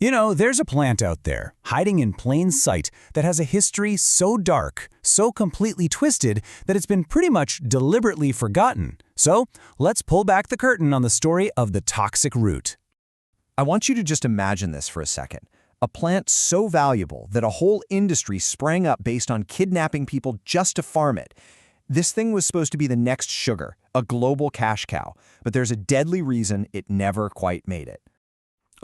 There's a plant out there, hiding in plain sight, that has a history so dark, so completely twisted, that it's been pretty much deliberately forgotten. So, let's pull back the curtain on the story of the toxic root. I want you to just imagine this for a second. A plant so valuable that a whole industry sprang up based on kidnapping people just to farm it. This thing was supposed to be the next sugar, a global cash cow, but there's a deadly reason it never quite made it.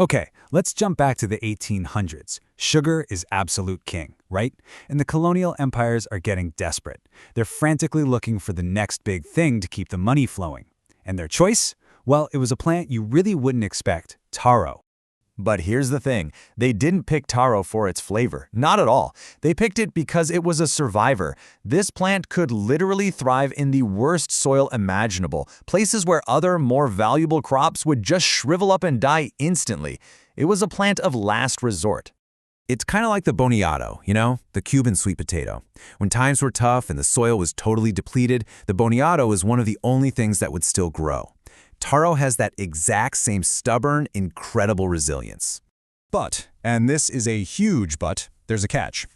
Okay, let's jump back to the 1800s. Sugar is absolute king, right? And the colonial empires are getting desperate. They're frantically looking for the next big thing to keep the money flowing. And their choice? Well, it was a plant you really wouldn't expect, taro. But here's the thing, they didn't pick taro for its flavor, not at all. They picked it because it was a survivor. This plant could literally thrive in the worst soil imaginable, places where other, more valuable crops would just shrivel up and die instantly. It was a plant of last resort. It's kind of like the boniato, the Cuban sweet potato. When times were tough and the soil was totally depleted, the boniato is one of the only things that would still grow. Taro has that exact same stubborn, incredible resilience. But, and this is a huge but, there's a catch.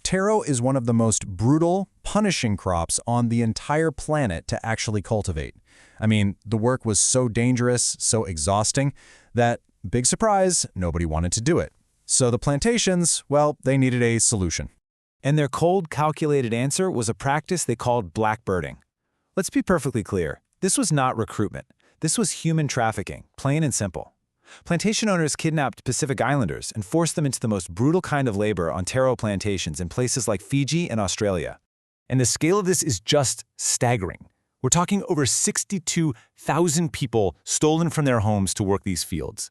Taro is one of the most brutal, punishing crops on the entire planet to actually cultivate. I mean, the work was so dangerous, so exhausting, that, big surprise, nobody wanted to do it. So the plantations, well, they needed a solution. And their cold, calculated answer was a practice they called blackbirding. Let's be perfectly clear, this was not recruitment. This was human trafficking, plain and simple. Plantation owners kidnapped Pacific Islanders and forced them into the most brutal kind of labor on taro plantations in places like Fiji and Australia. And the scale of this is just staggering. We're talking over 62,000 people stolen from their homes to work these fields.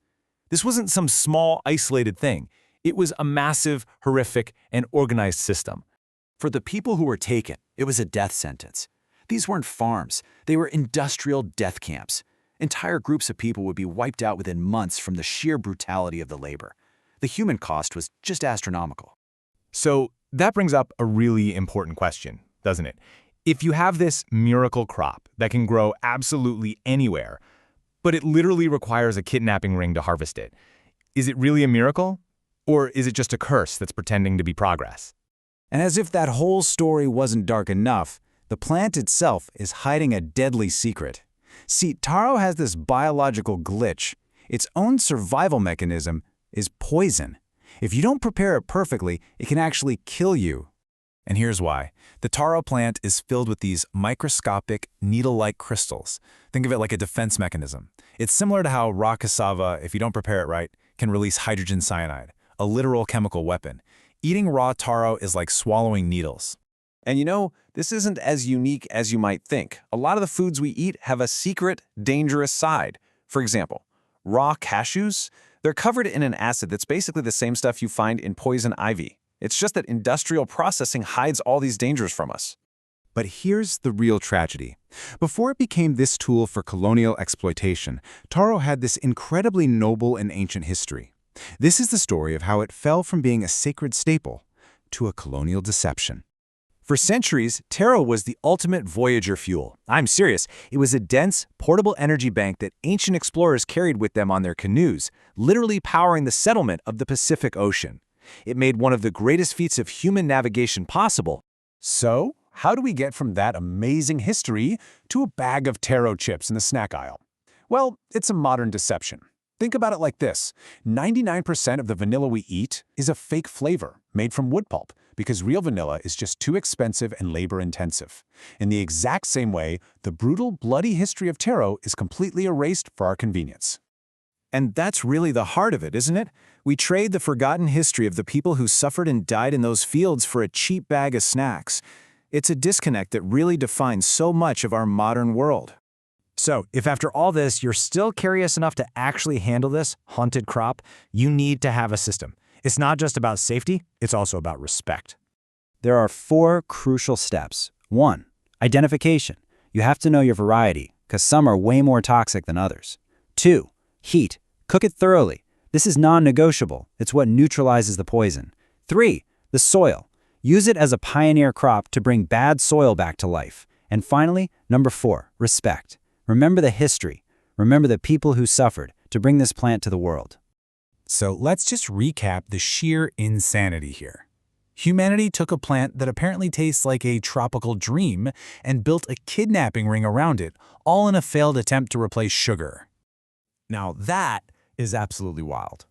This wasn't some small, isolated thing. It was a massive, horrific, and organized system. For the people who were taken, it was a death sentence. These weren't farms. They were industrial death camps. Entire groups of people would be wiped out within months from the sheer brutality of the labor. The human cost was just astronomical. So that brings up a really important question, doesn't it? If you have this miracle crop that can grow absolutely anywhere, but it literally requires a kidnapping ring to harvest it, is it really a miracle? Or is it just a curse that's pretending to be progress? And as if that whole story wasn't dark enough, the plant itself is hiding a deadly secret. See, taro has this biological glitch. Its own survival mechanism is poison. If you don't prepare it perfectly, it can actually kill you. And here's why. The taro plant is filled with these microscopic, needle-like crystals. Think of it like a defense mechanism. It's similar to how raw cassava, if you don't prepare it right, can release hydrogen cyanide, a literal chemical weapon. Eating raw taro is like swallowing needles. And this isn't as unique as you might think. A lot of the foods we eat have a secret, dangerous side. For example, raw cashews, they're covered in an acid that's basically the same stuff you find in poison ivy. It's just that industrial processing hides all these dangers from us. But here's the real tragedy. Before it became this tool for colonial exploitation, taro had this incredibly noble and ancient history. This is the story of how it fell from being a sacred staple to a colonial deception. For centuries, taro was the ultimate voyager fuel. I'm serious. It was a dense, portable energy bank that ancient explorers carried with them on their canoes, literally powering the settlement of the Pacific Ocean. It made one of the greatest feats of human navigation possible. So, how do we get from that amazing history to a bag of taro chips in the snack aisle? Well, it's a modern deception. Think about it like this. 99% of the vanilla we eat is a fake flavor made from wood pulp because real vanilla is just too expensive and labor-intensive. In the exact same way, the brutal, bloody history of taro is completely erased for our convenience. And that's really the heart of it, isn't it? We trade the forgotten history of the people who suffered and died in those fields for a cheap bag of snacks. It's a disconnect that really defines so much of our modern world. So, if after all this you're still curious enough to actually handle this haunted crop, you need to have a system. It's not just about safety, it's also about respect. There are 4 crucial steps. 1. Identification. You have to know your variety, because some are way more toxic than others. 2. Heat. Cook it thoroughly. This is non-negotiable. It's what neutralizes the poison. 3. The soil. Use it as a pioneer crop to bring bad soil back to life. And finally, number 4, respect. Remember the history. Remember the people who suffered to bring this plant to the world. So let's just recap the sheer insanity here. Humanity took a plant that apparently tastes like a tropical dream and built a kidnapping ring around it, all in a failed attempt to replace sugar. Now that is absolutely wild.